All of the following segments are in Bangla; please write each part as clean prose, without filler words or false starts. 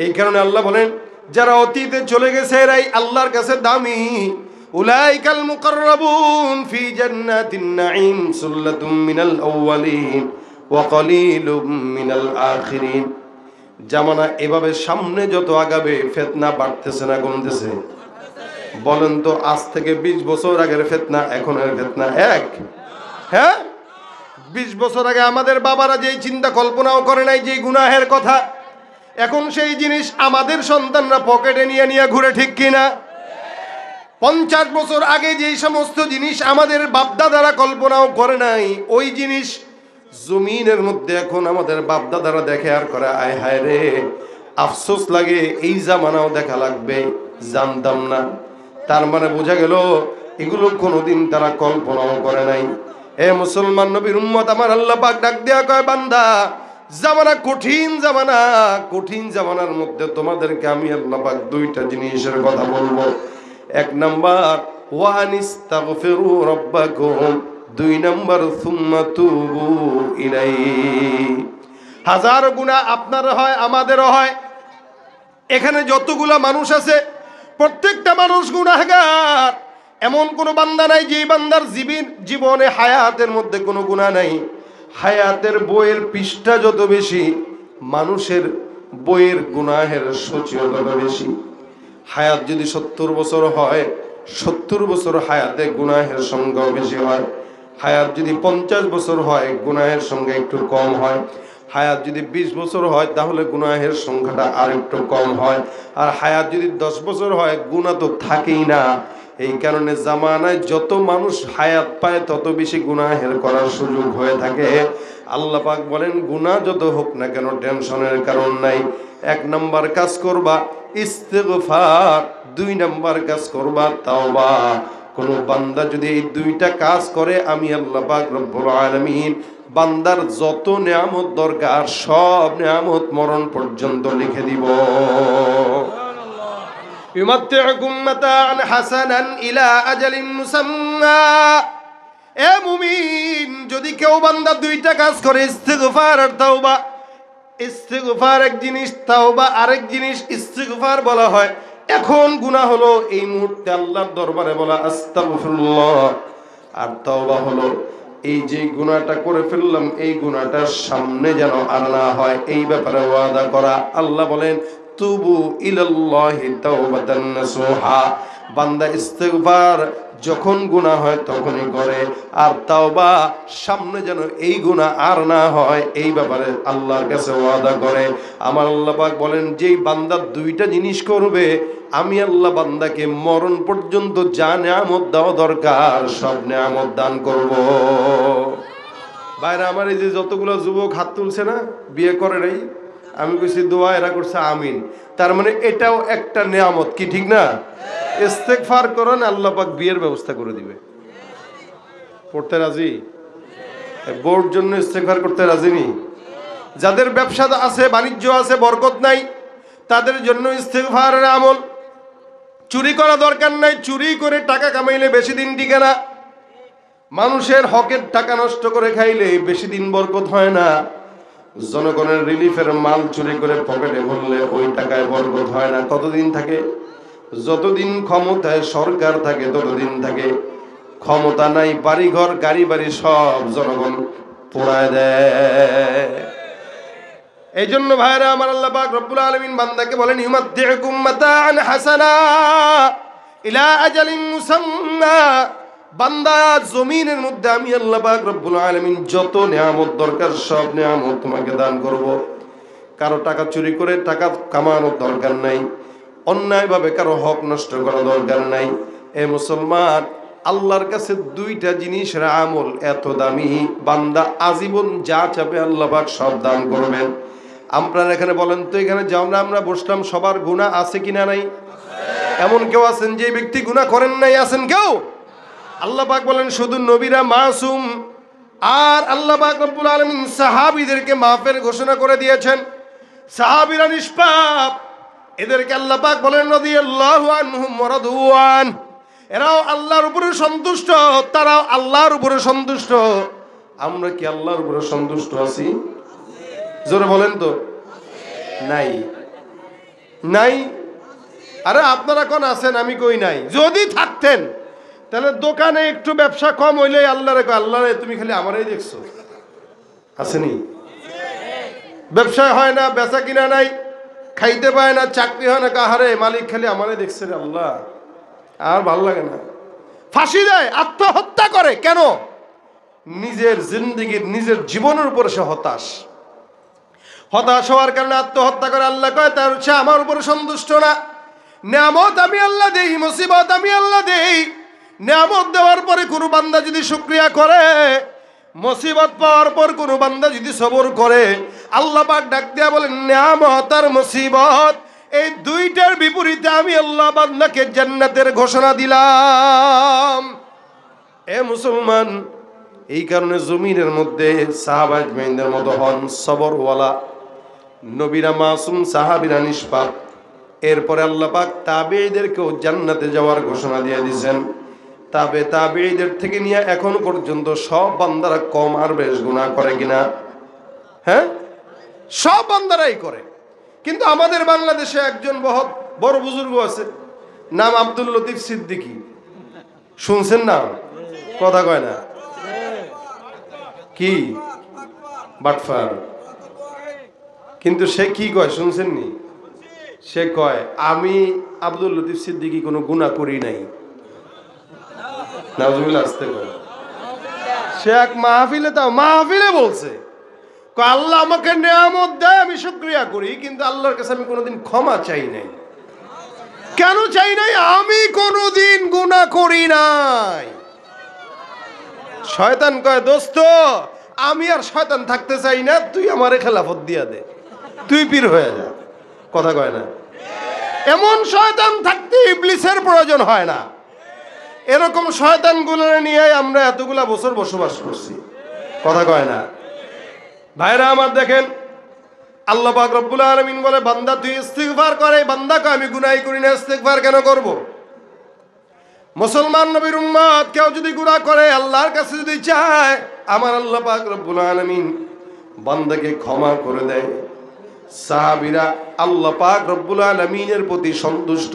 এই কারণে আল্লাহ বলেন যারা অতীতে চলে গেছে এরাই আল্লাহর কাছে দামি। উলাইকাল মুকাররাবুন ফি জান্নাতিন নাঈম সুল্লাতুম মিনাল আউয়ালিন ওয়া কলিলুম মিনাল আখিরিন। জামানা এভাবে সামনে যত আগাবে ফিতনা বাড়তেছে না কমতেছে? বলেন তো, আজ থেকে 20 বছর আগের ফিতনা এখনের ফিতনা এক? হ্যাঁ, 20 বছর আগে আমাদের বাবারা যেই চিন্তা কল্পনাও করে নাই, যেই গুনাহের কথা, এখন সেই জিনিস আমাদের সন্তানরা পকেটে নিয়ে নিয়ে ঘুরে, ঠিক কিনা? 50 বছর আগে যেই সমস্ত জিনিস আমাদের বাপদাদারা কল্পনাও করে নাই, ওই জিনিস জমিনের মধ্যে এখন আমাদের বাপদাদারা দেখে আর করে, আয় হায় রে, আফসোস লাগে, এই জামানাও দেখা লাগবে, জানতাম না। তার মানে বোঝা গেল এগুলো কোনোদিন তারা কল্পনাও করে নাই। এ মুসলমান নবীর উম্মত, আমার আল্লাহ পাক ডাক দেয়া কয়, বান্দা, জামানা কঠিন জামানা, কঠিন জামানার মধ্যে তোমাদেরকে আমি আল্লাহ পাক দুইটা জিনিসের কথা বলবো। এক নাম্বার ওয়ানিস্তাগফিরু রাব্বাকুম, 2 নাম্বার সুম্মা তুবু ইলাইহি। হাজার গুনাহ আপনার হয়, আমাদেরও হয়। এখানে যতগুলা মানুষ আছে প্রত্যেকটা মানুষ গুনাহগার। এমন কোনো বান্দা নাই যে বান্দার জীবনে হায়াতের মধ্যে কোনো গুনাহ নাই। হায়াতের বইয়ের পৃষ্ঠা যত বেশি, মানুষের বইয়ের গুনাহের সূচিও তত বেশি। হায়াত যদি 70 বছর হয়, 70 বছর হায়াতে গুনাহের সংখ্যাও বেশি হয়। হায়াত যদি 50 বছর হয়, গুনাহের সংখ্যা একটু কম হয়। হায়াত যদি 20 বছর হয়, তাহলে গুনাহের সংখ্যাটা আর একটু কম হয়। আর হায়াত যদি 10 বছর হয়, গুনাহ তো থাকেই না। এই কারণে জামানায় যত মানুষ হায়াত পায় তত বেশি গুনাহের করার সুযোগ হয়ে থাকে। আল্লাহ পাক বলেন, গুনাহ যত হোক না কেন টেনশনের কারণ নাই। 1 নাম্বার কাজ করবা ইস্তিগফার, 2 নাম্বার কাজ করবা তাওবা। কোন বান্দা যদি এই 2টা কাজ করে, আমি আল্লাহ পাক রব্বুল আলামিন বান্দার যত নিয়ামত দরকার সব নিয়ামত মরণ পর্যন্ত লিখে দিব। ইউমাত্তিউকুম মাতাআন হাসানান ইলা আজালিন মুসাম্মা। এ মুমিন, যদি কেউ বান্দা 2টা কাজ করে, ইস্তিগফার আর তাওবা। ইস্তিগফার এক জিনিস, তাওবা আরেক জিনিস। ইস্তিগফার বলা হয় এখন গুনাহ হলো, এই মুহূর্তে আল্লাহর দরবারে বলা আস্তাগফিরুল্লাহ। আর তাওবা হলো এই যে গুনাহটা করে ফেললাম, এই গুনাহটার সামনে যেন আর না হয়, এই ব্যাপারে ওয়াদা করা। আল্লাহ বলেন, তুবু ইলাল্লাহি তাওবাতান নাসুহা। বান্দা ইস্তিগফার যখন গুনাহ হয় তখনই করে, আর তাওবা সামনে যেন এই গুনাহ আর না হয়, এই ব্যাপারে আল্লাহর কাছে ওয়াদা করে। আমার আল্লাহ পাক বলেন, যেই বান্দা 2টা জিনিস করবে, আমি আল্লাহ বান্দাকে মরণ পর্যন্ত যা নিয়ামত দেওয়া দরকার সব নিয়ামত দান করব। বাইরে আমার এই যে যতগুলো যুবক হাত তুলছে না, বিয়ে করে নাই, আমি কইছি দোয়া, এরা করছে আমিন। তার মানে এটাও একটা নিয়ামত, কি ঠিক না? ইস্তেগফার করেন, আল্লাহ পাক বিয়ের ব্যবস্থা করে দিবে। পড়তে রাজি? বোর জন্য ইস্তেগফার করতে রাজি নি? যাদের ব্যবসা আছে, বাণিজ্য আছে, বরকত নাই, তাদের জন্য ইস্তেগফারের আমল। চুরি করা দরকার নাই, চুরি করে টাকা কামাইলে বেশি দিন টিকে না। মানুষের হকের টাকা নষ্ট করে খাইলে বেশি দিন বরকত হয় না। জনগণের রিলিফের মাল চুরি করে পকেটে ভরলে ওই টাকায় বরকত হয় না। কতদিন থাকে? যতদিন ক্ষমতায় সরকার থাকে ততদিন থাকে। ক্ষমতা নাই, বাড়িঘর গাড়ি বাড়ি সব জনগণ পোড়ায় দেয়। এই জন্য ভাইরা আমার, আল্লাহ পাক রব্বুল আলামিন বান্দাকে বলেন, ইউমাত্তিউকুম মাতাআন হাসানা ইলা আজালিন মুসাম্মা। বান্দা, জমিনের মধ্যে আমি আল্লাহ পাক রব্বুল আলামিন যত নিয়ামত দরকার সব নিয়ামত তোমাকে দান করব। কারো টাকা চুরি করে টাকা কামানোর দরকার নাই, অন্যায়ভাবে কারো হক নষ্ট করা দরকার নাই। এ মুসলমান, আল্লাহর কাছে 2টা জিনিসের আমল এত দামি, বান্দা আজীবন যা চাবে আল্লাহ পাক সব দান করবেন। আপনারা এখানে বলেন তো, এখানে যেমন আমরা বসলাম, সবার গুনাহ আছে কিনা নাই? এমন কেউ আছেন যে ব্যক্তি গুনাহ করেন নাই? আছেন কেউ? আল্লাহ পাক বলেন শুধু নবীরা মাসুম, আর আল্লাহ পাক রব্বুল আলামিন সাহাবীদেরকে মাফের ঘোষণা করে দিয়েছেন। সাহাবীরা নিষ্পাপ, এদেরকে আল্লাহ পাক বলেন রাদিয়াল্লাহু আনহুম ওয়া রাদওয়ান। এরাও আল্লাহর উপরে সন্তুষ্ট, তারাও আল্লাহর উপরে সন্তুষ্ট। আমরা কি আল্লাহর উপরে সন্তুষ্ট আছি? জোরে বলেন তো। নাই। নাই? আরে আপনারা কোন আছেন, আমি কই নাই। যদি থাকতেন তাহলে দোকানে একটু ব্যবসা কম হইলে আল্লাহরে কয়, আল্লাহ রে তুমি খালি আমারই দেখছো। আসেনি? ব্যবসা হয় না, বেচা কিনা নাই, খাইতে পায় না, চাকরি হয় না, কাহারে মালিক খালি আমারই দেখছে রে আল্লাহ। আর ভাল লাগে না। ফাঁসি দেয়, আত্মহত্যা করে। কেন? নিজের জিন্দেগির, নিজের জীবনের উপরে সে হতাশ হওয়ার কারণে আত্মহত্যা করে। আল্লাহ কয় তার হচ্ছে আমার উপরে সন্তুষ্ট না। নিয়ামত আমি আল্লাহ দেই, মুসিবত আমি আল্লাহ দেই। নিয়ামত দেওয়ার পরে কোনো বান্দা যদি শুকরিয়া করে, মুসিবত পাওয়ার পর কোনো বান্দা যদি সবর করে, আল্লাহ পাক ডাক দিয়া বলেন নিয়ামত আর মুসিবত এই দুইটার বিপরীতে আমি আল্লাহ বান্দাকে জান্নাতের ঘোষণা দিলাম। এ মুসলমান, এই কারণে জমিনের মধ্যে সাহাবা আজমাইনদের মতো হন সবরওয়ালা। নবীরা মাসুম, সাহাবীরা নিষ্পাপ। এরপরে আল্লাহ পাক তাবেঈদেরকেও জান্নাতে যাওয়ার ঘোষণা দিয়ে দিয়েছেন। তাবেঈদের থেকে নিয়ে এখন পর্যন্ত সব বান্দারা কম আর বেশ গুনাহ করে কিনা? হ্যাঁ, সব বান্দারাই করে। কিন্তু আমাদের বাংলাদেশে একজন বহুত বড় বুজুর্গ আছে, নাম আব্দুল লতিফ সিদ্দিকী। শুনছেন না? কথা কয় না কি? বাটফার। কিন্তু সে কি কয় শুনছেন নি? সে কয় আমি আব্দুল লতিফ সিদ্দিকী কোনো গুনাহ করি নাই। নাউজুবিল্লাহ। আসতে কয়। সে এক মাহফিলে বলছে, আল্লাহ আমাকে নিয়ামত দেয়, আমি শুকরিয়া করি, কিন্তু আল্লাহর কাছে আমি কোনোদিন ক্ষমা চাই নাই। কেন চাই নাই? আমি কোনোদিন গুনাহ করি নাই। শয়তান কয় দোস্ত আমি আর শয়তান থাকতে চাই না, তুই আমারে খেলাফত দিয়া দে, তুই পীর হয়ে যা। কথা কয় না? এমন শয়তান থাকতে ইবলিসের প্রয়োজন হয় না। এরকম শয়তানগুলো নিয়ে আমরা এতগুলা বছর বসবাস করছি। কথা কয় না? ভাইরা আমার দেখেন, আল্লাহ পাক রব্বুল আলামিন বলে বান্দা তুই ইস্তিগফার করে। বান্দা কয় আমি গুনাহই করি না, ইস্তিগফার কেন করব? মুসলমান নবীর উম্মত কেউ যদি গুনাহ করে আল্লাহর কাছে যদি চায়, আমার আল্লাহ পাক রব্বুল আলামিন বান্দাকে ক্ষমা করে দেয়। সাহাবীরা আল্লাহ পাক রব্বুল আলামিনের প্রতি সন্তুষ্ট,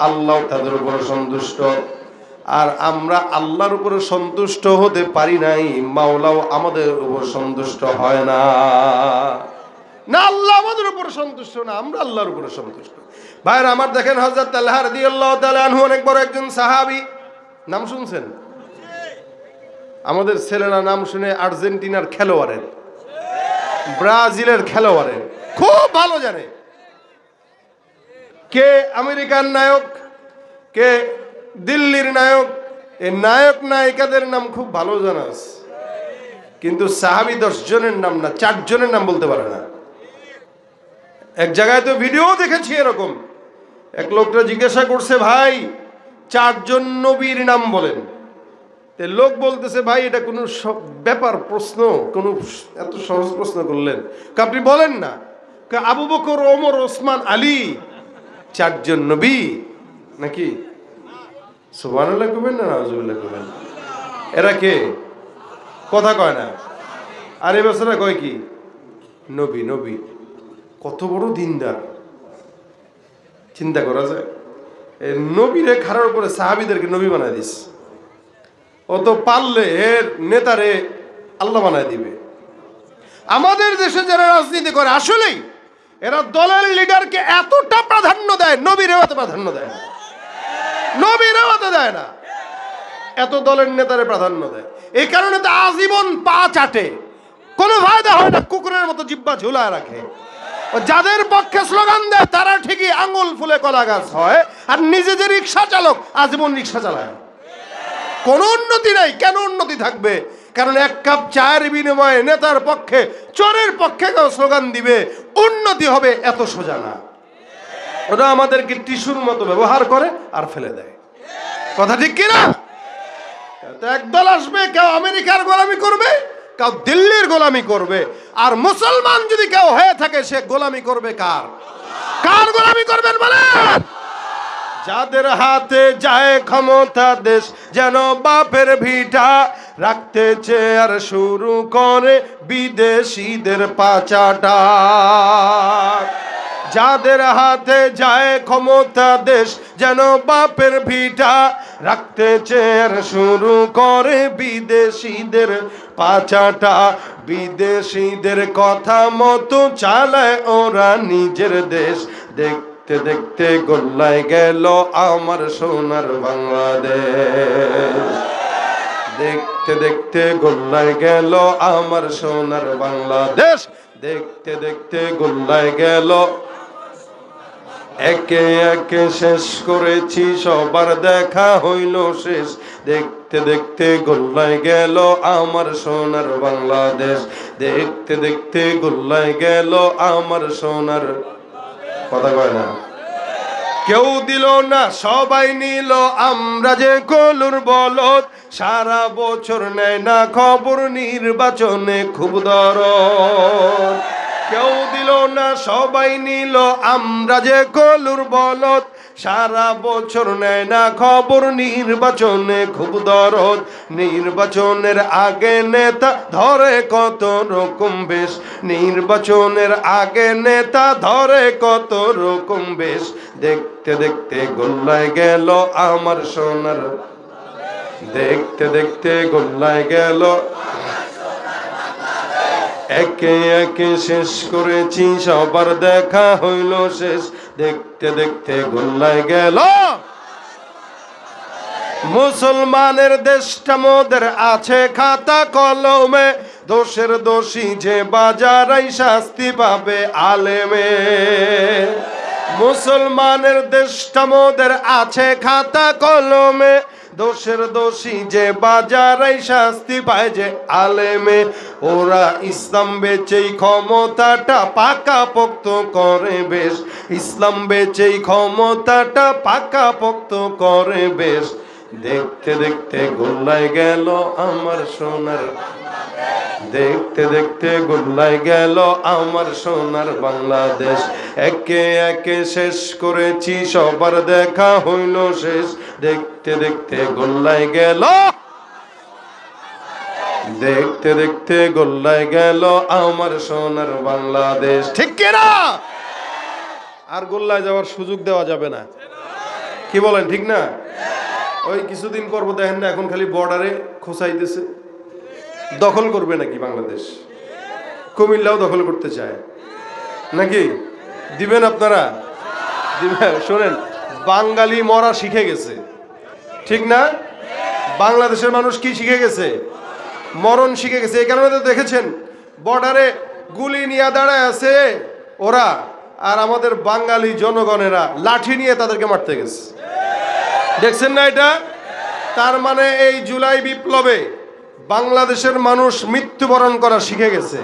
আল্লাহ তাদের উপর সন্তুষ্ট। আর আমরা আল্লাহর উপরে সন্তুষ্ট হতে পারি নাই, মাওলাও আমাদের উপর সন্তুষ্ট হয় না। না আল্লাহ আমাদের উপর সন্তুষ্ট না, আমরা আল্লাহর উপরে সন্তুষ্ট। ভাইরা আমার দেখেন, হযরত তালহা রাদিয়াল্লাহু তাআলা আনহু অনেক বড় একজন সাহাবী। নাম শুনছেন? আমাদের ছেলেরা নাম শুনে আর্জেন্টিনার খেলোয়াড়ের, ব্রাজিলের খেলোয়াড়ের খুব ভালো জানে। কে আমেরিকার নায়ক, কে দিল্লির নায়ক, এই নায়ক নায়িকাদের নাম খুব ভালো জানা আছে। কিন্তু সাহাবী 10 জনের নাম না, 4 জনের নাম বলতে পারে না। এক জায়গায় তো ভিডিও দেখেছি এরকম, এক লোকটা জিজ্ঞাসা করছে ভাই 4 জন নবীর নাম বলেন। তে লোক বলতেছে ভাই এটা কোনো ব্যাপার প্রশ্ন, কোনো এত সহজ প্রশ্ন করলেন, আপনি বলেন না। আবু বকর, ওমর, ওসমান, আলী 4 জন নবী নাকি? সুবহানাল্লাহ কইবেন না নাউজুবিল্লাহ কইবেন? এরা কে? কথা কয় না। আর এই বছরা কয় কি? নবী। নবী কত বড় দিনদার, চিন্তা করা যায়? নবীরে খাড়ার উপরে সাহাবীদেরকে নবী বানায় দিস। ও তো পারলে এর নেতারে আল্লাহ বানায় দিবে। আমাদের দেশে যারা রাজনীতি করে আসলেই এরা দলের লিডারকে এতটা প্রাধান্য দেয়, নবীরেও এত প্রাধান্য দেয় না। নবীরেও এত দেয় না, এত দলের নেতারে প্রাধান্য দেয়। এই কারণে তো আজীবন পা চাটে, কোনো ফায়দা হয় না, কুকুরের মতো জিহ্বা ঝুলায় রাখে। যাদের পক্ষে স্লোগান দেয় তারা ঠিকই আঙুল ফুলে কলা গাছ হয়, আর নিজে যে রিক্সা চালক আজীবন রিক্সা চালায়। কোনো উন্নতি নাই। কেন উন্নতি থাকবে? কারণ 1 কাপ চায়ের বিনিময়ে নেতার পক্ষে, চোরের পক্ষে কেউ স্লোগান দিবে, উন্নতি হবে এত সোজা না। ওরা আমাদেরকে টিস্যুর মতো ব্যবহার করে আর ফেলে দেয়। কথা ঠিক কিনা? একদল আসবে, কেউ আমেরিকার গোলামি করবে, কেউ দিল্লির গোলামি করবে। আর মুসলমান যদি কেউ হয়ে থাকে সে গোলামি করবে কার? কার গোলামি করবেন বলেন? যাদের হাতে যায় ক্ষমতা, দেশ যেন বাপের ভিটা, রাখতে চেয়ার শুরু করে বিদেশিদের পাচাটা। যাদের হাতে যায় ক্ষমতা দেশ যেন বাপের ভিটা রাখতে চেয়ার শুরু করে বিদেশিদের পাচাটা বিদেশিদের কথা মতো চালায় ওরা নিজের দেশ দেখতে দেখতে গোল্লায় গেল আমার সোনার বাংলাদেশ দেখতে দেখতে গোল্লায় গেল আমার সোনার বাংলাদেশ দেখতে দেখতে গোল্লায় গেল একে একে শেষ করেছি সবার দেখা হইল শেষ দেখতে দেখতে গোল্লায় গেল আমার সোনার বাংলাদেশ দেখতে দেখতে গোল্লায় গেল আমার সোনার কথা কয় না কেউ দিল না সবাই নিল আমরা যে কলুর বলদ সারা বছর নেয় না খবর নির্বাচনে খুব দরদ কেউ দিল না সবাই নিল আমরা যে কলুর বলদ সারা বছর নেয় না খবর নির্বাচনে খুব দরদ নির্বাচনের আগে নেতা ধরে কত রকম বেশ নির্বাচনের আগে নেতা ধরে কত রকম বেশ দেখতে দেখতে গোল্লায় গেল আমার সোনার দেখতে দেখতে গোল্লায় গেল একে একে শেষ করেছি সবার দেখা হইল শেষ দেখতে দেখতে গোল্লায় গেল মুসলমানের দেশটা মোদের আছে খাতা কলমে দোষের দোষী যে বাজারাই শাস্তি পাবে আলেমে মুসলমানের দেশটা মোদের আছে খাতা কলমে দোষের দোষী যে বাজারাই শাস্তি পায় যে আলেমে ওরা ইসলাম বেচেই ক্ষমতাটা পাকাপোক্ত করে বেশ ইসলাম বেচেই ক্ষমতাটা পাকাপোক্ত করে বেশ দেখতে দেখতে গোল্লায় গেল আমার সোনার দেখতে দেখতে গোল্লায় গেল আমার সোনার বাংলাদেশ একে একে শেষ করেছি সবার দেখা হইল শেষ দেখতে দেখতে গোল্লায় গেল দেখতে দেখতে গোল্লায় গেল আমার সোনার বাংলাদেশ ঠিক কিনা আর গোল্লায় যাওয়ার সুযোগ দেওয়া যাবে না কি বলেন ঠিক না ওই কিছুদিন করবো দেখেন না এখন খালি বর্ডারে খোঁচাইতেছে দখল করবে নাকি বাংলাদেশ কুমিল্লাও দখল করতে চায় নাকি দিবেন আপনারা দিবেন শোনেন বাঙালি মরা শিখে গেছে ঠিক না বাংলাদেশের মানুষ কি শিখে গেছে মরণ শিখে গেছে এই কারণে তো দেখেছেন বর্ডারে গুলি নিয়ে দাঁড়ায় আছে ওরা আর আমাদের বাঙালি জনগণেরা লাঠি নিয়ে তাদেরকে মারতে গেছে দেখছেন না এটা তার মানে এই জুলাই বিপ্লবে বাংলাদেশের মানুষ মৃত্যুবরণ করা শিখে গেছে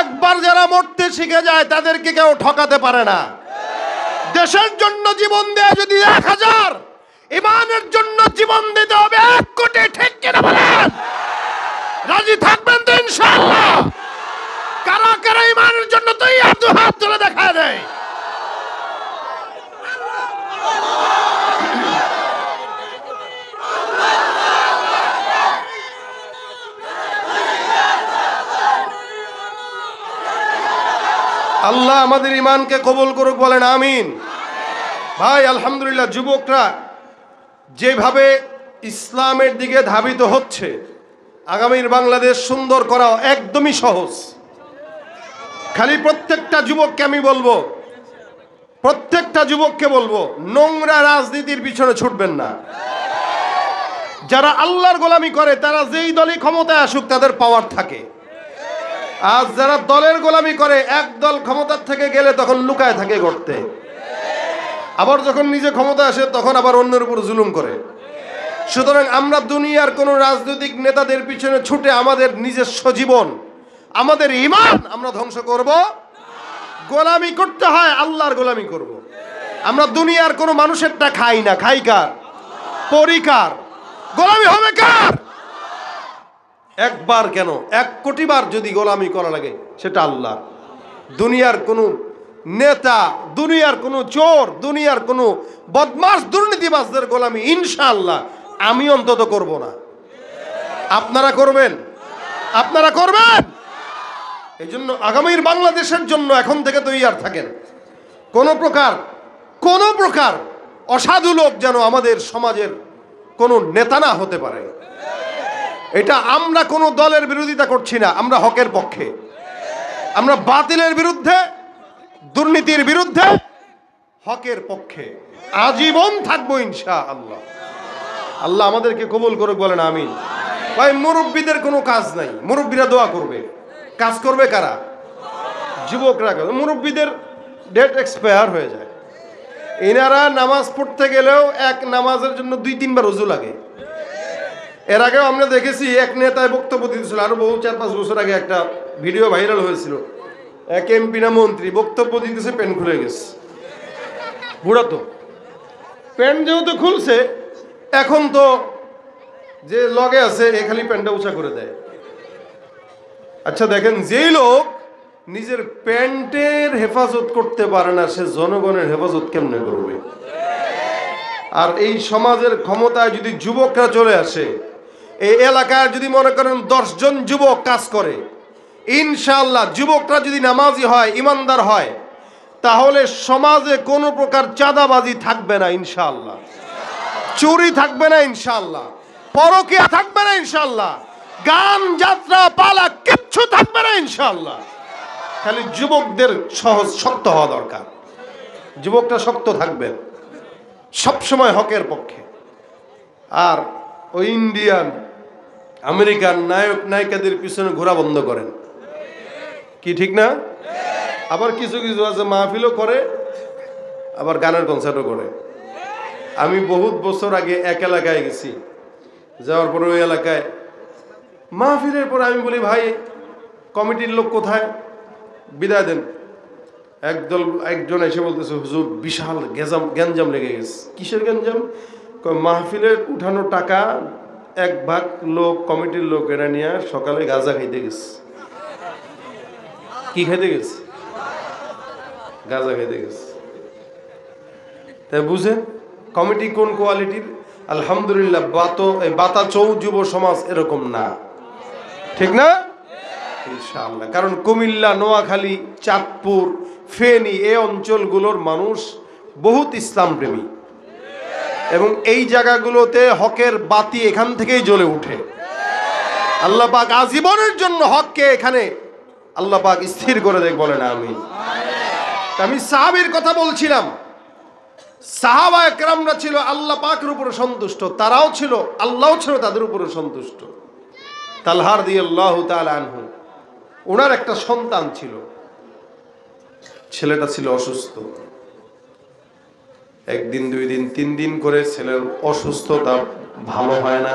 একবার যারা মরতে শিখে যায় তাদেরকে কেউ ঠকাতে পারে না দেশের জন্য জীবন দেয় যদি 1000 ইমানের জন্য জীবন দিতে হবে 1 কোটি ঠিক কিনা বলেন রাজি থাকবেন তো ইনশাআল্লাহ কারা কারা ইমানের জন্য তৈরি দু হাত তুলে দেখা দেয় আল্লাহ আমাদের ইমানকে কবুল করুক বলেন আমিন ভাই আলহামদুলিল্লাহ যুবকরা যেভাবে ইসলামের দিকে ধাবিত হচ্ছে আগামীর বাংলাদেশ সুন্দর করা একদমই সহজ খালি প্রত্যেকটা যুবককে আমি বলবো প্রত্যেকটা যুবককে বলবো নোংরা রাজনীতির পিছনে ছুটবেন না যারা আল্লাহর গোলামি করে তারা যেই দলই ক্ষমতায় আসুক তাদের পাওয়ার থাকে আর যারা দলের গোলামি করে এক দল ক্ষমতার থেকে গেলে তখন লুকায় থাকে করতে আবার যখন নিজে ক্ষমতা আসে তখন আবার অন্যের উপর জুলুম করে সুতরাং আমরা দুনিয়ার কোন রাজনৈতিক নেতাদের পিছনে ছুটে আমাদের নিজস্ব জীবন আমাদের ঈমান আমরা ধ্বংস করব গোলামি করতে হয় আল্লাহর গোলামি করব আমরা দুনিয়ার কোন মানুষেরটা খাই না খাই কার পরিকার গোলামি হবে কার একবার কেন 1 কোটি বার যদি গোলামি করা লাগে সেটা আল্লাহ দুনিয়ার কোনো নেতা দুনিয়ার কোনো চোর দুনিয়ার কোনো বদমাশ দুর্নীতিবাজদের গোলামি ইনশাআল্লাহ আমি অন্তত করব না আপনারা করবেন এই জন্য আগামীর বাংলাদেশের জন্য এখন থেকে তৈয়ার থাকেন। কোন প্রকার অসাধু লোক যেন আমাদের সমাজের কোনো নেতা না হতে পারে। এটা আমরা কোনো দলের বিরোধিতা করছি না, আমরা হকের পক্ষে, আমরা বাতিলের বিরুদ্ধে, দুর্নীতির বিরুদ্ধে, হকের পক্ষে আজীবন থাকবো ইনশাআল্লাহ। আল্লাহ আমাদেরকে কবুল করুক, বলেন আমিন। ভাই, মুরব্বীদের কোনো কাজ নাই, মুরব্বীরা দোয়া করবে। কাজ করবে কারা? যুবকরা। মুরব্বীদের ডেট এক্সপায়ার হয়ে যায়। এনারা নামাজ পড়তে গেলেও এক নামাজের জন্য 2-3 বার ওযু লাগে। এর আগেও আমরা দেখেছি এক নেতায় বক্তব্য দিতেছিল, আরো বহু 4-5 বছর আগে একটা ভিডিও ভাইরাল হয়েছিল। এক এমপি না মন্ত্রী বক্তব্য দিতেছে, প্যান্ট খুলে গেছে। বুড়া তো প্যান্ট যেহেতু খুলছে, এখন তো যে লগে আছে এ খালি প্যান্টটা উঁচা করে দেয়। আচ্ছা দেখেন, যেই লোক নিজের প্যান্টের হেফাজত করতে পারে না, সে জনগণের হেফাজত কেমনে করবে? আর এই সমাজের ক্ষমতায় যদি যুবকরা চলে আসে, এই এলাকায় যদি মনে করেন 10 জন যুবক কাজ করে, ইনশাআল্লাহ যুবকরা যদি নামাজি হয়, ইমানদার হয়, তাহলে সমাজে কোনো প্রকার চাঁদাবাজি থাকবে না ইনশাআল্লাহ, চুরি থাকবে না ইনশাআল্লাহ, পরকীয়া থাকবে না ইনশাআল্লাহ, গান যাত্রা পালা কিচ্ছু থাকবে না ইনশাআল্লাহ। খালি যুবকদের সহজ শক্ত হওয়া দরকার। যুবকরা শক্ত থাকবেন, সবসময় হকের পক্ষে। আর ওই ইন্ডিয়ান আমেরিকান নায়ক নায়িকাদের পিছনে ঘোরা বন্ধ করেন। কি ঠিক না? আবার কিছু কিছু আছে মাহফিলও করে, আবার গানের কনসার্টও করে। আমি বহুত বছর আগে এক এলাকায় গেছি, যাওয়ার পরে ওই এলাকায় মাহফিলের পরে আমি বলি, ভাই কমিটির লোক কোথায়? বিদায় দেন। একজন এসে বলতেছে, হুজুর বিশাল গ্যাঞ্জাম লেগে গেছে। কিসের গ্যাঞ্জাম? মাহফিলের উঠানো টাকা 1 ভাগ লোক, কমিটির লোক এরা নিয়ে সকালে গাঁজা খাইতে গেছে। কি খাইতে গেছে? গাঁজা খাইতে গেছে। তাই বুঝেন কমিটি কোন কোয়ালিটির। আলহামদুলিল্লাহ বাতা চৌ যুব সমাজ এরকম না, ঠিক না? ইনশাআল্লাহ। কারণ কুমিল্লা, নোয়াখালী, চাঁদপুর, ফেনী এই অঞ্চলগুলোর মানুষ বহুত ইসলাম প্রেমী, এবং এই জায়গাগুলোতে হকের বাতি এখান থেকেই জ্বলে উঠে। আল্লাহ পাক আজীবনের জন্য হককে এখানে আল্লাহ পাক স্থির করে দেখ, বলেন আমিন। আমি সাহাবীর কথা বলছিলাম। সাহাবায়ে কেরামরা ছিল আল্লাহ পাকের উপরে সন্তুষ্ট, তারাও ছিল, আল্লাহও ছিল তাদের উপরে সন্তুষ্ট। তালহা রাদিয়াল্লাহু তাআলা আনহু, ওনার একটা সন্তান ছিল, ছেলেটা ছিল অসুস্থ। 1 দিন 2 দিন 3 দিন করে ছেলের অসুস্থতা ভালো হয় না।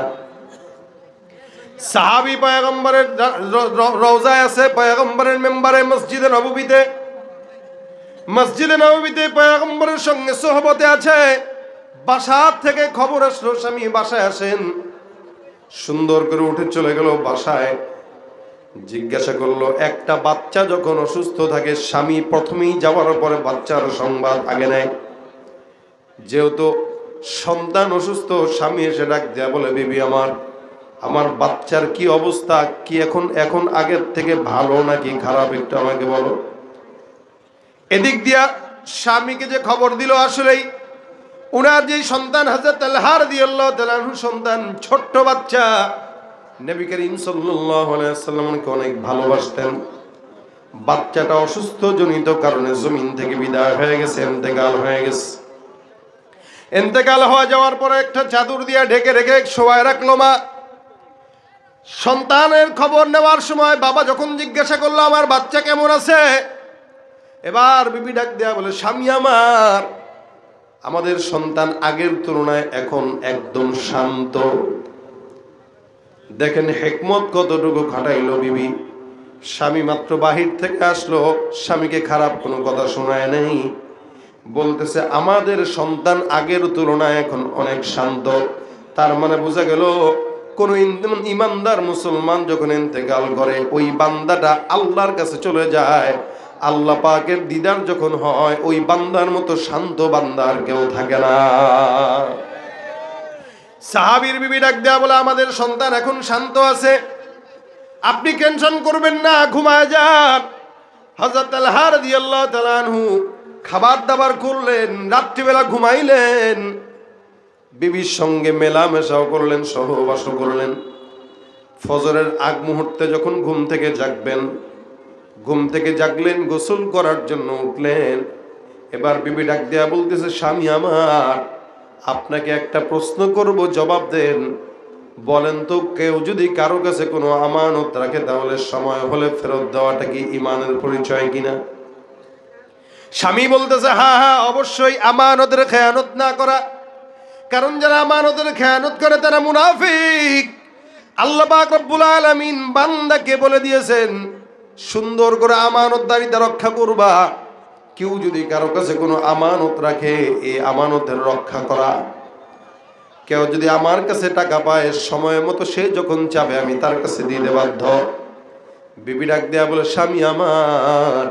সাহাবী পয়গম্বরের রওজায় আছে, পয়গম্বরের মেম্বারে মসজিদে নববীতে পয়গম্বরের সঙ্গে সোহবতে আছে। বাসা থেকে খবর আসলো স্বামী বাসায় আসেন। সুন্দর করে উঠে চলে গেল বাসায়, জিজ্ঞাসা করলো, একটা বাচ্চা যখন অসুস্থ থাকে স্বামী প্রথমেই যাওয়ার পরে বাচ্চার সংবাদ আগে নেয়। যেহেতু সন্তান অসুস্থ, স্বামী এসে ডাক দেয়া বলে, বিবি আমার বাচ্চার কি অবস্থা, কি এখন আগের থেকে ভালো নাকি খারাপ, একটু আমাকে বলো। এদিক দিয়া স্বামীকে যে খবর দিল, আসলেই উনার যে সন্তান হযরত তালহা রাদিয়াল্লাহু তাআলা আনহু সন্তান, ছোট্ট বাচ্চা, নবী করিম সাল্লাল্লাহু আলাইহি ওয়াসাল্লামকে অনেক ভালোবাসতেন। বাচ্চাটা অসুস্থ জনিত কারণে জমিন থেকে বিদায় হয়ে গেছে, ইন্তেকাল হয়ে গেছে। ইন্তেকাল হয়ে যাওয়ার পরে একটা চাদর দিয়ে ঢেকে রেখে শোয়ায় রাখলো মা। সন্তানের খবর নেওয়ার সময় বাবা যখন জিজ্ঞাসা করলো, আমার বাচ্চা কেমন আছে, এবার বিবি ডাক দেয়া বলে, স্বামী আমাদের সন্তান আগের তুলনায় এখন একদম শান্ত। দেখেন হিকমত কতটুকু খাটাইলো বিবি। স্বামী মাত্র বাহির থেকে আসলো, স্বামীকে খারাপ কোনো কথা শোনায় নাই, বলতেছে আমাদের সন্তান আগের তুলনায় এখন অনেক শান্ত। তার মানে বোঝা গেল, কোন ইমানদার মুসলমান যখন ইন্তেকাল করে, ওই বান্দাটা আল্লাহর কাছে চলে যায়। আল্লাহ পাকের দিদার যখন হয়, ওই বান্দার মতো শান্ত বান্দার কেউ থাকে না। সাহাবীর বিবি ডাক দেয়া বলে, আমাদের সন্তান এখন শান্ত আছে। আপনি টেনশন করবেন না, ঘুমায় যান। হযরত তালহা রাদিয়াল্লাহু তাআলা আনহু খাবার দাবার করলেন, রাত্রিবেলা ঘুমাইলেন, বিবির সঙ্গে মেলামেশাও করলেন, সহবাসও করলেন। ফজরের আগ মুহূর্তে যখন ঘুম থেকে জাগবেন, ঘুম থেকে জাগলেন, গোসল করার জন্য উঠলেন। এবার বিবি ডাক দেয়া বলতেছে, স্বামী আমার, আপনাকে একটা প্রশ্ন করব, জবাব দেন। বলেন তো, কেউ যদি কারো কাছে কোনো আমানত রাখে তাহলে সময় হলে ফেরত দেওয়াটা কি ঈমানের পরিচয় কিনা? স্বামী বলতেছে, হ্যাঁ হ্যাঁ অবশ্যই, আমানতের খেয়ানত না করা। কারণ যারা আমানতের খেয়ানত করে তারা মুনাফিক। আল্লাহ পাক রব্বুল আলামিন বান্দাকে বলে দিয়েছেন, সুন্দর করে আমানতদারিতা রক্ষা করবা। কেউ যদি কারো কাছে কোনো আমানত রাখে, এই আমানতের রক্ষা করা। কেউ যদি আমার কাছে টাকা পায়, সময় মতো সে যখন চাবে আমি তার কাছে দিতে বাধ্য। বিবি ডাক দেয়া বলে, স্বামী আমার,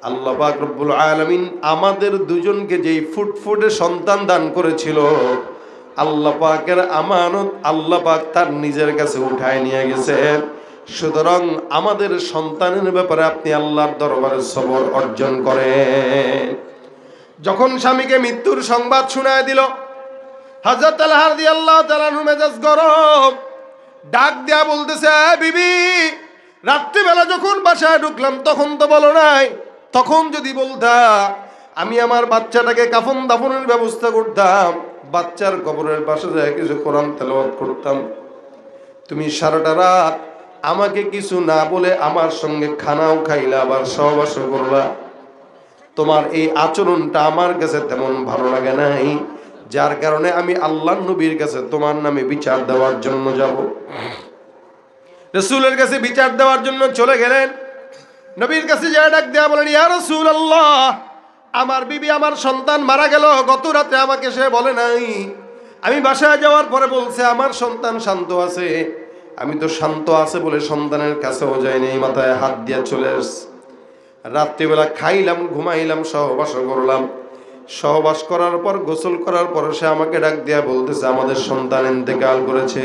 আল্লাহ পাক রব্বুল আলামিন আমাদের দুজনকে যেই ফুটফুটে সন্তান দান করেছিল, আল্লাহ পাকের আমানত আল্লাহ পাক তার নিজের কাছে উঠায় নিয়ে গেছেন। সুতরাং আমাদের সন্তানের ব্যাপারে আপনি আল্লাহর দরবারে সবর অর্জন করেন। যখন স্বামীকে মৃত্যুর সংবাদ শোনায় দিল, হযরত তালহা রাদিয়াল্লাহু তাআলা আনহু মেজাজ গরম, ডাক দেয়া বলতেছে, বিবি, রাত্রিবেলা যখন বাসায় ঢুকলাম তখন তো বলো নাই। তখন যদি বলতা, আমি আমার বাচ্চাটাকে কাফন দাফনের ব্যবস্থা করতাম, বাচ্চার কবরের পাশে যায় কিছু কোরআন তেলাওয়াত করতাম। তুমি সারাটা রাত আমাকে কিছু না বলে আমার সঙ্গে খানাও খাইলা, আবার সহবাসও করলা। তোমার এই আচরণটা আমার কাছে তেমন ভালো লাগে নাই, যার কারণে আমি আল্লাহর নবীর কাছে তোমার নামে বিচার দেওয়ার জন্য যাব। রাসূলের কাছে বিচার দেওয়ার জন্য চলে গেলেন। নবীর কাছে যা ডাক দেয়া বলেন, ইয়া রাসূলুল্লাহ, আমার বিবি, আমার সন্তান মারা গেল। গত রাতে আমাকে সে বলে নাই, আমি বাসায় যাওয়ার পরে বলছে আমার সন্তান শান্ত আছে। আমি তো শান্ত আছে বলে সন্তানের কাছেও যাইনি, মাথায় হাত দিয়ে চলে আসছে। রাত্রিবেলা খাইলাম, ঘুমাইলাম, সহবাস করলাম। সহবাস করার পর, গোসল করার পর সে আমাকে ডাক দিয়া বলতেছে আমাদের সন্তান ইন্তেকাল করেছে।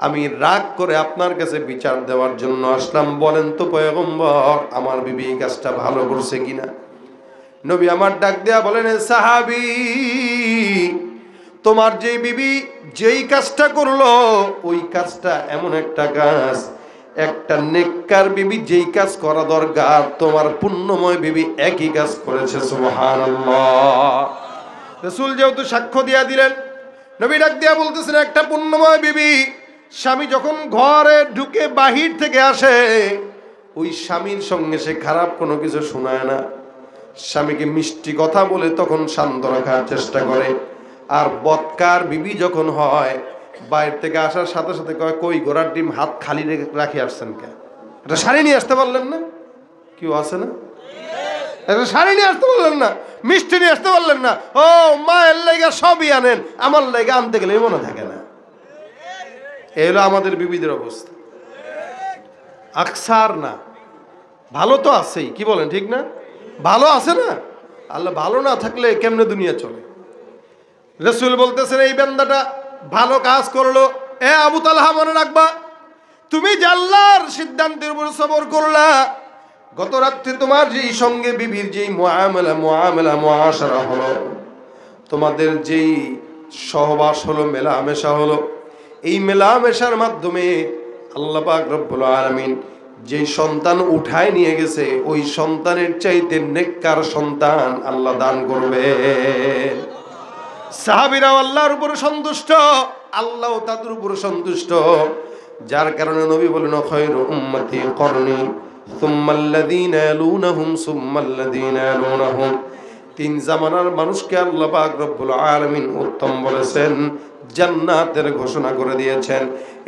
আমি রাগ করে আপনার কাছে বিচার দেওয়ার জন্য আসলাম। বলেন তো পয়গম্বর, আমার বিবি এই কাজটা ভালো করছে কিনা? নবী আমার ডাক দেয়া বলেন, সাহাবী, তোমার যে বিবি যেই কাজটা করলো, ওই কাজটা এমন একটা কাজ, একটা নেককার বিবি যেই কাজ করা দরকার, তোমার পুণ্যময় বিবি একই কাজ করেছে। সুবহানাল্লাহ। রাসূল যেহেতু সাক্ষ্য দিয়া দিলেন, নবী ডাক দিয়া বলতেছেন, একটা পুণ্যময় বিবি স্বামী যখন ঘরে ঢুকে বাহির থেকে আসে, ওই স্বামীর সঙ্গে সে খারাপ কোনো কিছু শোনায় না। স্বামীকে মিষ্টি কথা বলে তখন শান্ত রাখার চেষ্টা করে। আর বদকার বিবি যখন হয়, বাইরে থেকে আসার সাথে সাথে কয়, কই ঘোড়ার ডিম হাত খালি রাখি আসছেন কে? এটা শাড়ি নিয়ে আসতে পারলেন না? কেউ আছে না? এটা শাড়ি নিয়ে আসতে পারলেন না, মিষ্টি নিয়ে আসতে পারলেন না? ও মায়ের লেগে সবই আনেন, আমার লেগে আনতে গেলে মনে থাকে না। এই হলো আমাদের বিবিদের অবস্থা। আকসার না, ভালো তো আছেই, কি বলেন ঠিক না? ভালো আছে না? আল্লাহ ভালো না থাকলে কেমনে দুনিয়া চলে? রাসূল বলতেছেন, এই বান্দাটা ভালো কাজ করলো। এ আবু তালহা, মনে রাখবা, তুমি যে আল্লাহর সিদ্ধান্তের উপর সবর করলা, গত রাত্রে তোমার যেই সঙ্গে বিবির যেই মুআশারা হলো, তোমাদের যেই সহবাস হলো, মেলামেশা হলো, এই মেলামেশার মাধ্যমে আল্লাহ পাক রব্বুল আলামিন যেই সন্তান উঠায় নিয়ে গেছে, ওই সন্তানের চাইতে নেককার সন্তান আল্লাহ দান করবে। সাহাবীরা আল্লাহর উপর সন্তুষ্ট, আল্লাহ তাদের উপর সন্তুষ্ট, যার কারণে নবী বলেন, খায়রু উম্মতি করনি সুম্মাল্লাযীনা ইয়ালুনাহুম সুম্মাল্লাযীনা ইয়ালুনাহুম। তিন জামানার মানুষকে আল্লাহ পাক রব্বুল আলামিন উত্তম বলেছেন, জান্নাতের ঘোষণা করে দিয়েছেন।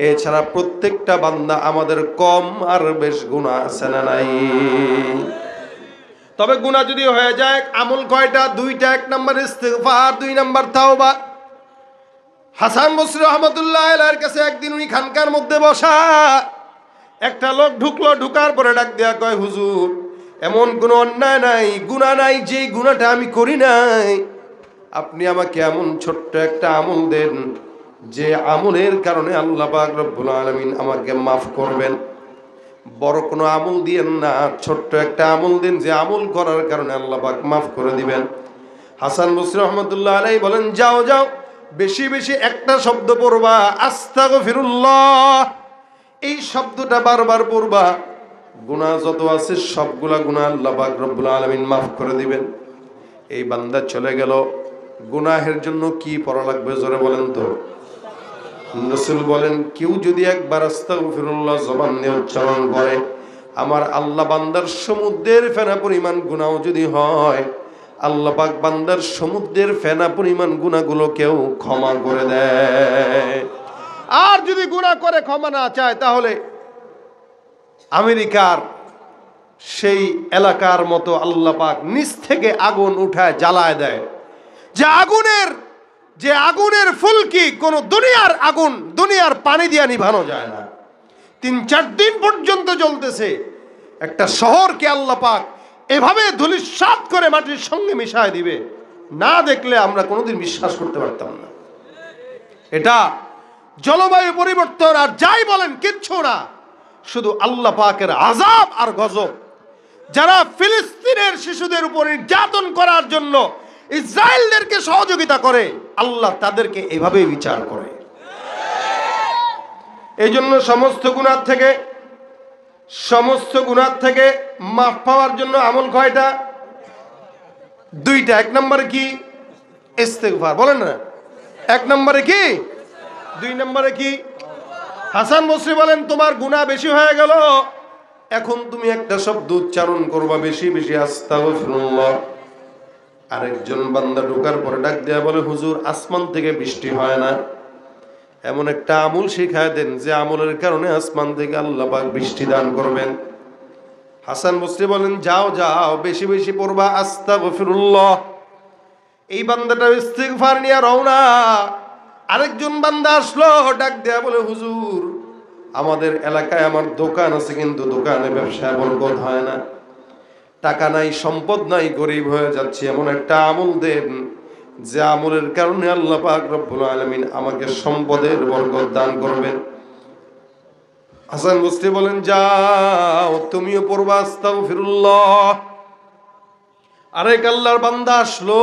এছাড়া প্রত্যেকটা বান্দা আমাদের কম আর বেশ গুনাহ আছে না নাই? তবে গুনাহ যদি হয়ে যায়, আমল কয়টা? দুইটা। এক নাম্বার ইস্তিগফার, দুই নাম্বার তাওবা। হাসান বসরি রহমাতুল্লাহ আলাইহির কাছে একদিন উনি খানকার মধ্যে বসা, একটা লোক ঢুকলো। ঢুকার পরে ডাক দেয়া কয়, হুজুর, এমন কোনো অন্যায় নাই, গুনাহ নাই যেই গুনাহটা আমি করি নাই। আপনি আমাকে এমন ছোট্ট একটা আমল দেন, যে আমলের কারণে আল্লাহ পাক রব্বুল আলামিন আমাকে মাফ করবেন। বড় কোনো আমল দিয়েন না, ছোট্ট একটা আমল দিন যে আমল করার কারণে আল্লাহ পাক মাফ করে দিবেন। হাসান বসরি রহমতুল্লাহ আলাইহি বলেন, যাও যাও বেশি বেশি একটা শব্দ পড়বা, আস্তাগফিরুল্লাহ। এই শব্দটা বারবার পড়বা, গুনাহ যত আছে সবগুলা গুনাহ আল্লাহ পাক রব্বুল আলামিন মাফ করে দিবেন। এই বান্দা চলে গেল, গুনাহের জন্য কি পড়া লাগবে জোরে বলেন তো? রাসূল বলেন, কেউ যদি একবার আস্তাগফিরুল্লাহ জবান দিয়ে উচ্চারণ করে, আমার আল্লাহ বান্দার সমুদ্রের ফেনা পরিমাণ গুনাহ যদি হয়, আল্লাহ পাক বান্দার সমুদ্রের ফেনা পরিমাণ গুনাহগুলোকেও ক্ষমা করে দেয়। আর যদি গুনাহ করে ক্ষমা না চায়, তাহলে আমেরিকার সেই এলাকার মতো আল্লাহ পাক নিচ থেকে আগুন উঠায় জ্বালায় দেয়, যে আগুনের ফুলকি কোন দুনিয়ার আগুন দুনিয়ার পানি দিয়ে নিভানো যায় না। ৩-৪ দিন পর্যন্ত জ্বলতেছে। একটা শহরকে আল্লাহ পাক এভাবে ধূলিসাৎ করে মাটির সঙ্গে মিশায় দিবে, না দেখলে আমরা কোনোদিন বিশ্বাস করতে পারতাম না। এটা জলবায়ু পরিবর্তন আর যাই বলেন কিচ্ছু না, শুধু আল্লাহ পাকের আযাব আর গজব। যারা ফিলিস্তিনের শিশুদের উপর নির্যাতন করার জন্য ইসরায়েলদেরকে সহযোগিতা করে, আল্লাহ তাদেরকে এভাবেই বিচার করে। এই জন্য সমস্ত গুনাহ থেকে মাফ পাওয়ার জন্য আমল কয়টা? 2টা। 1 নম্বরে কি? ইস্তেগফার। বলেন না, 1 নম্বরে কি? 2 নম্বরে কি? হাসান বসরি বলেন, তোমার গুনাহ বেশি হয়ে গেল, এখন তুমি একটা শব্দ উচ্চারণ করবা বেশি বেশি, আস্তাগফিরুল্লাহ। আরেকজন বান্দা ঢোকার পরে ডাক দেয়া বলে, হুজুর আসমান থেকে বৃষ্টি হয় না, এমন একটা আমল শিখায় দেন যে আমলের কারণে আসমান থেকে আল্লাহ পাক বৃষ্টি দান করবেন। হাসান বসরি বলেন, যাও যাও বেশি বেশি পড়বা আস্তাগফিরুল্লাহ। এই বান্দাটা ইস্তিগফার নিয়ে রওনা। আরেকজন বান্দা আসলো, ডাক দেয়া বলে, হুজুর আমাদের এলাকায় আমার দোকান আছে, কিন্তু দোকানে ব্যবসায় বরকত হয় না, টাকা নাই, সম্পদ নাই, গরিব হয়ে যাচ্ছে, এমন একটা আমল দেন যে আমলের কারণে আল্লাহ পাক রব্বুল আলামিন আমাকে সম্পদের বরকত দান করবেন। হাসান বসরি বলেন, যাও তুমিও পড়বা আস্তাগফিরুল্লাহ। আরেক আল্লাহর বান্দা আসলো,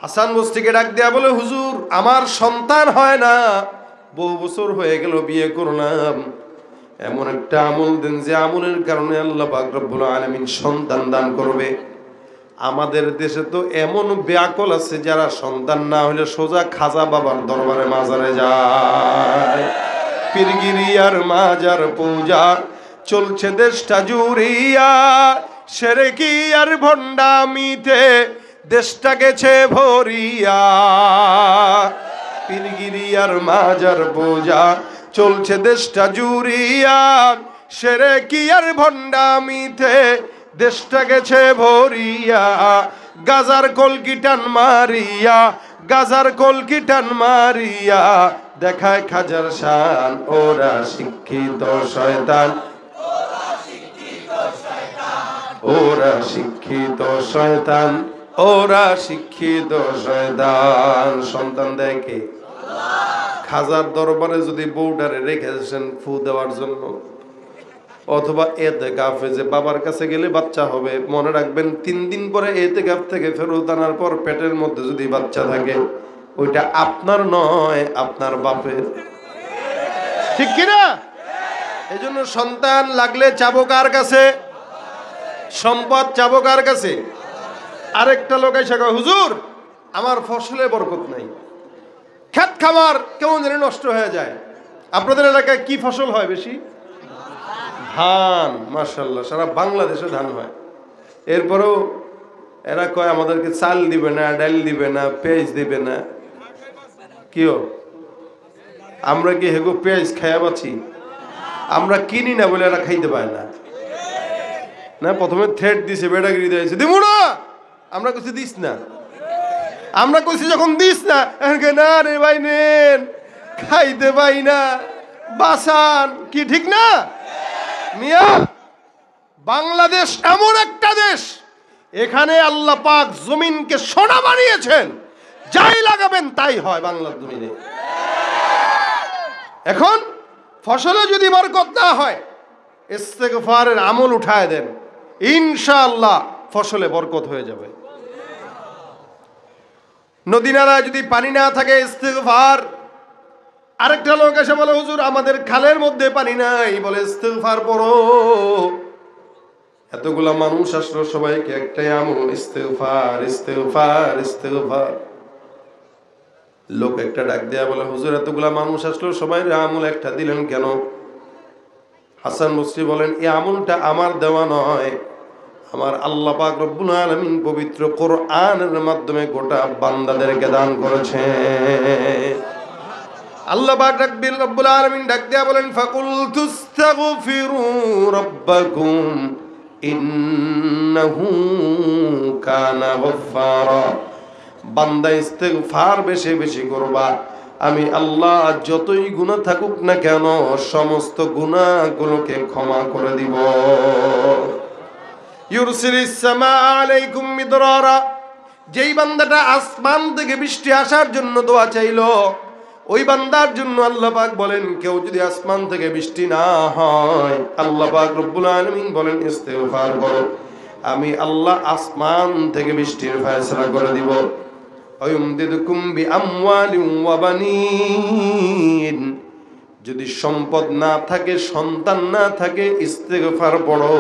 হাসান বসরিকে ডাক দেয়া বলে, হুজুর আমার সন্তান হয় না, বহু বছর হয়ে গেল বিয়ে করলাম, এমন একটা আমল দেন যে আমলের কারণে আল্লাহ পাক রব্বুল আলামিন সন্তান দান করবে। আমাদের দেশে তো এমন ব্যাকল আছে যারা সন্তান না হলে সোজা খাজা বাবার দরবারে মাজারে যায়। পীরগিরি আর মাজার পূজা চলছে দেশটা জুড়িয়া, সেরেকি আর ভণ্ডামিতে দেশটা গেছে ভরিয়া। পীরগিরি আর মাজার পূজা চলছে দেশটা জুড়িয়া, সেরেকি আর ভণ্ডামিতে দেশটা গেছে ভরিয়া। গাজার কলকি টান মারিয়া দেখায় খাজার শান, ওরা শিক্ষিত শয়তান, ওরা শিক্ষিত শয়তান, ওরা শিক্ষিত শয়তান। সন্তান দেখে খাজার দরবারে যদি বউটারে রেখেছেন ফু দেওয়ার জন্য, অথবা এতেকাফে যে বাবার কাছে গেলে বাচ্চা হবে, মনে রাখবেন 3 দিন পরে এতেকাফ থেকে ফেরত আনার পর পেটের মধ্যে যদি বাচ্চা থাকে, ওইটা আপনার নয়, আপনার বাপের। ঠিক কিনা? এই জন্য সন্তান লাগলে চাবো কার কাছে? সম্পদ চাবো কার কাছে? আরেকটা লোক এসে কয়, হুজুর আমার ফসলে বরকত নাই, ক্ষেত খামার কেমন যেন নষ্ট হয়ে যায়। আপনাদের এলাকায় কি ফসল হয় বেশি? ধান। মাশাআল্লাহ, সারা বাংলাদেশে ধান হয়। এরপরেও এরা কয় আমাদেরকে চাল দিবে না, ডাল দিবে না, পেঁয়াজ দিবে না। কিও আমরা কি হেগো পেঁয়াজ খাইয়া পাচ্ছি? আমরা কিনি না বলে এরা খাইতে পায় না। না, প্রথমে থ্রেট দিছে, বেটাগিরি দিয়েছে, দিব না। আমরা কিছু দিস না, আমরা কইছি যখন দিস না, না রে ভাই নেন, খাইতে পাই না, বাসান। কি ঠিক না মিয়া? বাংলাদেশ এমন একটা দেশ, এখানে আল্লাহ পাক জমিনকে সোনা বানিয়েছেন, যাই লাগাবেন তাই হয় বাংলার জমিনে। এখন ফসলে যদি বরকত না হয়, ইস্তেগফারের আমল উঠায় দেন, ইনশাআল্লাহ ফসলে বরকত হয়ে যাবে। নদী নালায় যদি পানি না থাকে ইস্তেগফার। আরেকটা লোক এসে বলে, হুজুর আমাদের খালের মধ্যে পানি নাই, বলে ইস্তেগফার পড়ো। এতগুলা মানুষ আসলো, সবাইকে একটাই আমল, ইস্তেগফার ইস্তেগফার ইস্তেগফার। লোক একটা ডাক দেয়া বলে, হুজুর এতগুলা মানুষ আসলো, সবাই আমল একটা দিলেন কেন? হাসান বসরি বলেন, এই আমলটা আমার দেওয়া নয়, আমার আল্লাহ পাক রব্বুল আলামিন পবিত্র কোরআনের মাধ্যমে গোটা বান্দাদেরকে দান করেছেন। আল্লাহ পাক রব্বুল আলামিন ডাক দেয়া বলেন, ফাকুল তুস্তাগফিরু রাব্বাকুম ইন্নাহু কানা গফফারা। বান্দা ইস্তেগফার বেশি বেশি করবা, আমি আল্লাহ যতই গুনাহ থাকুক না কেন সমস্ত গুনাহগুলোকে ক্ষমা করে দিব। ইউরসিলিস সামা আলাইকুম মিদরারা। যেই বান্দাটা আসমান থেকে বৃষ্টি আসার জন্য দোয়া চাইলো, ওই বান্দার জন্য আল্লাহ পাক বলেন, কেউ যদি আসমান থেকে বৃষ্টি না হয়, আল্লাহ পাক রব্বুল আলামিন বলেন ইস্তেগফার করো, আমি আল্লাহ আসমান থেকে বৃষ্টির ফয়সালা করে দিব। আয়ুমদিদুকুম বিআমওয়ালিন ওয়া বানিন। যদি সম্পদ না থাকে, সন্তান না থাকে, ইস্তেগফার পড়ো,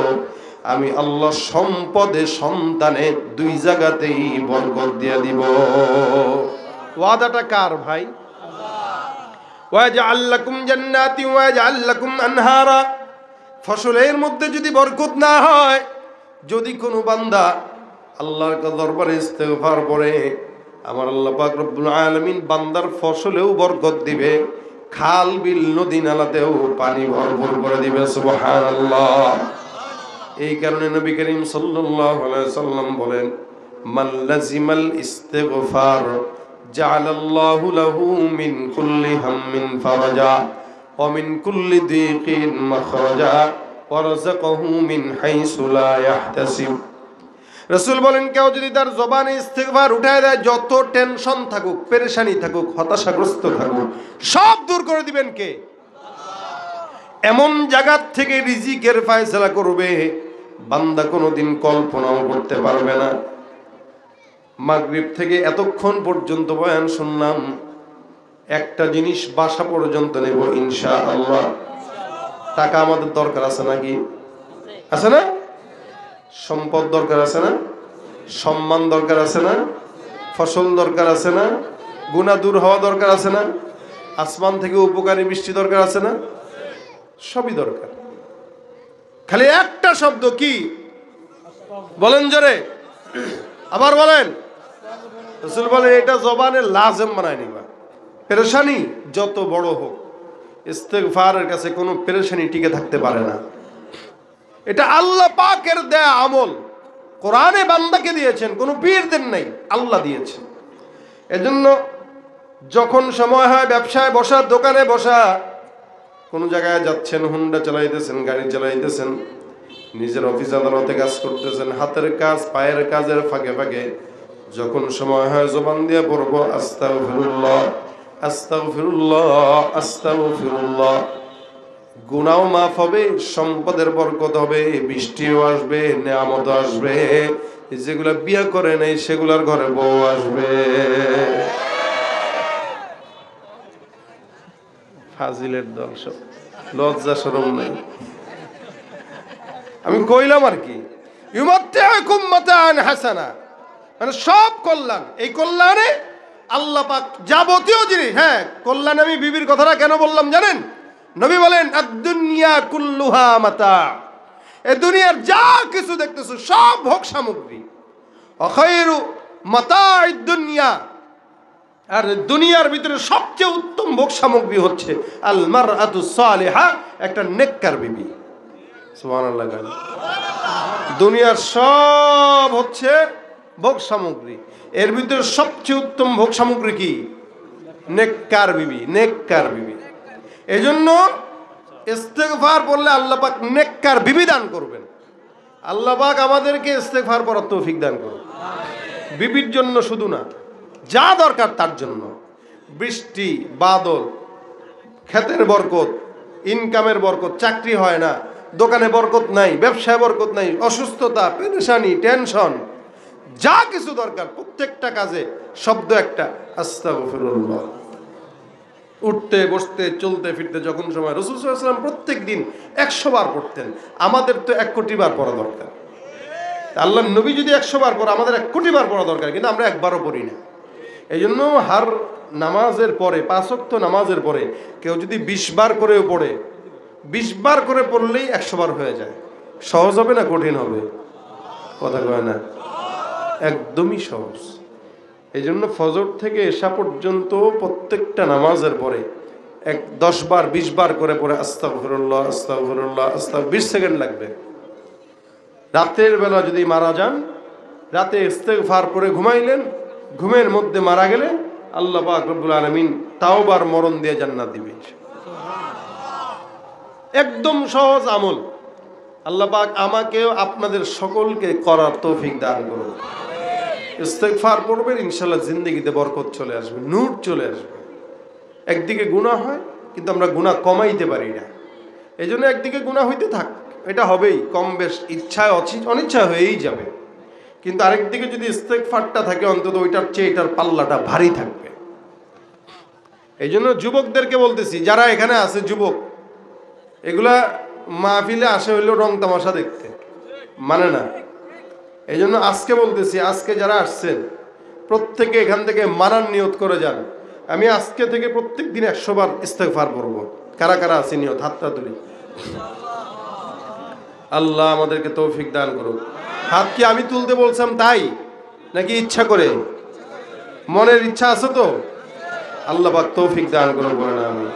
আমি আল্লাহ সম্পদে সন্তানে দুই জায়গাতেই বরকত দিয়ে দিব। ওয়াদাটা কার ভাই? ওয়াজআল লাকুম জান্নাতি ওয়াজআল লাকুম আনহারা। ফসলের মধ্যে যদি বরকত না হয়, যদি কোনো বান্দা আল্লাহর দরবারে ইস্তেগফার পড়ে, আমার আল্লাহ পাক রব্বুল আলামিন বান্দার ফসলেও বরকত দিবে, খাল বিল নদী নালাতেও পানি ভরপুর করে দিবে। সুবহানাল্লাহ। এই কারণে নবী করিম সাল্লাল্লাহু আলাইহি সাল্লাম বলেন, মান লাজিমাল ইস্তিগফার জাআলাল্লাহু লাহু মিন কুল্লি হাম্মিন ফারাজা ওয়া মিন কুল্লি দিকিন মাখরাজা ওয়া রাযাকাহু মিন হাইসু লা ইয়াহতাসিব। রাসূল বলেন, কেউ যদি তার জবানে ইস্তিগফার উঠায় দেয়, যত টেনশন থাকুক, পেরেশানি থাকুক, হতাশাগ্রস্ত থাকুক, সব দূর করে দিবেন কে? এমন জায়গা থেকে রিজিকের ফয়সালা করবে বান্দা কোনোদিন কল্পনাও করতে পারবে না। মাগরিব থেকে এতক্ষণ পর্যন্ত বয়ান শুনলাম, একটা জিনিস বাসা পর্যন্ত নেব ইনশাআল্লাহ। টাকা আমাদের দরকার আছে নাকি? আছে না? সম্পদ দরকার আছে না? সম্মান দরকার আছে না? ফসল দরকার আছে না? গুনাহ দূর হওয়া দরকার আছে না? আসমান থেকে উপকারী বৃষ্টি দরকার আছে না? সবই দরকার। খালি একটা শব্দ কি বলেন জোরে, আবার বলেন। রাসূল বলেন, এটা জবানে লাজম বানায় নিবা। পেরেশানি যত বড় হোক, ইস্তেগফারের কাছে কোনো পেরেশানি টিকে থাকতে পারে না। এটা আল্লাহ পাকের দেয়া আমল, কোরআনে বান্দাকে দিয়েছেন, কোনো পীর দেন নাই, আল্লাহ দিয়েছেন। এজন্য যখন সময় হয় ব্যবসায় বসা, দোকানে বসা, কোন জায়গায় যাচ্ছেন, হুন্ডা চালাইতেছেন, গাড়ি চালাইতেছেন, নিজের অফিস আদালতে কাজ করতেছেন, হাতের কাজ পায়ের কাজের ফাঁকে ফাঁকে যখন সময় হয় জবান দিয়ে পড়বো আস্তাগফিরুল্লাহ আস্তাগফিরুল্লাহ আস্তাগফিরুল্লাহ। গুনাও মাফ হবে, সম্পদের বরকত হবে, বৃষ্টিও আসবে, নিয়ামত আসবে, যেগুলা বিয়ে করে নাই সেগুলার ঘরে বউ আসবে। ফাজিলের দল সব, লজ্জা শরম নাই। আমি কইলাম আর কি, ইউমাত্তিউকুম মাতাআন হাসানা, মানে সব কল্যাণ। এই কল্যাণে আল্লাহ পাক যাবতীয় জিনিস, হ্যাঁ কল্যাণ। আমি বিবির কথাটা কেন বললাম জানেন? নবী বলেন, আদ-দুনিয়া কুল্লুহা মাতা। এই দুনিয়ার যা কিছু দেখতেছো সব ভোগ সামগ্রী। ওয়া খায়রু মাতা'id দুনিয়া, আর দুনিয়ার ভিতরে সবচেয়ে উত্তম ভোগ সামগ্রী হচ্ছে আল মারআতু সালিহা, একটা নেককার বিবি। সুবহানাল্লাহ। দুনিয়ার সব হচ্ছে ভোগ সামগ্রী, এর ভিতরে সবচেয়ে উত্তম ভোগ সামগ্রী কি? নেককার বিবি, নেককার বিবি। এজন্য ইস্তেগফার পড়লে আল্লাহ পাক নেককার বিবি দান করবেন। আল্লাহ পাক আমাদেরকে ইস্তেগফার পড়ার তৌফিক দান করুন। বিবির জন্য শুধু না, যা দরকার তার জন্য। বৃষ্টি, বাদল, ক্ষেতের বরকত, ইনকামের বরকত, চাকরি হয় না, দোকানে বরকত নাই, ব্যবসায় বরকত নাই, অসুস্থতা, পেরেশানি, টেনশন, যা কিছু দরকার প্রত্যেকটা কাজে শব্দ একটা আস্তাগফিরুল্লাহ। উঠতে বসতে চলতে ফিরতে যখন সময় রাসূল সাল্লাল্লাহু আলাইহি ওয়াসাল্লাম প্রত্যেক দিন 100 বার পড়তেন। আমাদের তো 1 কোটি বার পড়া দরকার। আল্লাহর নবী যদি 100 বার পড়ে, আমাদের 1 কোটি বার পড়া দরকার, কিন্তু আমরা একবারও পড়ি না। এই জন্য হার নামাজের পরে, 5 ওয়াক্ত নামাজের পরে কেউ যদি 20 বার করেও পড়ে, 20 বার করে পড়লেই 100 বার হয়ে যায়। সহজ হবে না কঠিন হবে? কথা কয় না, একদমই সহজ। এই জন্য ফজর থেকে এশা পর্যন্ত প্রত্যেকটা নামাজের পরে 10 বার 20 বার করে পড়ে আস্তাগফিরুল্লাহ আস্তাগফিরুল্লাহ আস্তাগফিরুল্লাহ, 20 সেকেন্ড লাগবে। রাতের বেলা যদি মারা যান, রাতে ইস্তেগফার করে ঘুমাইলেন, ঘুমের মধ্যে মারা গেলে আল্লাহ পাক রব্বুল আলামিন তাওবার মরণ দিয়ে জান্নাত দিবেন। একদম সহজ আমল। আল্লাহ পাক আমাকেও আপনাদের সকলকে করার তৌফিক দান করুন। ইস্তেগফার পড়বেন, ইনশাআল্লাহ জিন্দেগিতে বরকত চলে আসবে, নূর চলে আসবে। একদিকে গুনাহ হয়, কিন্তু আমরা গুনাহ কমাইতে পারি না। এই জন্য একদিকে গুনাহ হইতে থাক, এটা হবেই, কম বেশ ইচ্ছায় অনিচ্ছায় হয়েই যাবে। কিন্তু আরেকদিকে যদি ইস্তেগফারটা থাকে, অন্তত ওইটার চেয়ে এটার পাল্লাটা ভারী থাকবে। এই জন্য যুবকদেরকে বলতেছি, যারা এখানে আছে যুবক, এগুলা মাহফিলে আসে হইলো রং তামাশা দেখতে, মানে না। এই জন্য আজকে বলতেছি, আজকে যারা আসছেন প্রত্যেকে এখান থেকে মানার নিয়ত করে যান। আমি আজকে থেকে প্রত্যেক দিন 100 বার ইস্তেগফার করব। কারা কারা আছে নিয়ত? হাতটা তুলি। আল্লাহ আমাদেরকে তৌফিক দান করুন। হাত কি আমি তুলতে বলছিলাম তাই, নাকি ইচ্ছা করে? মনের ইচ্ছা আছে তো? আল্লাহ পাক তৌফিক দান করুন, বলেন আমিন।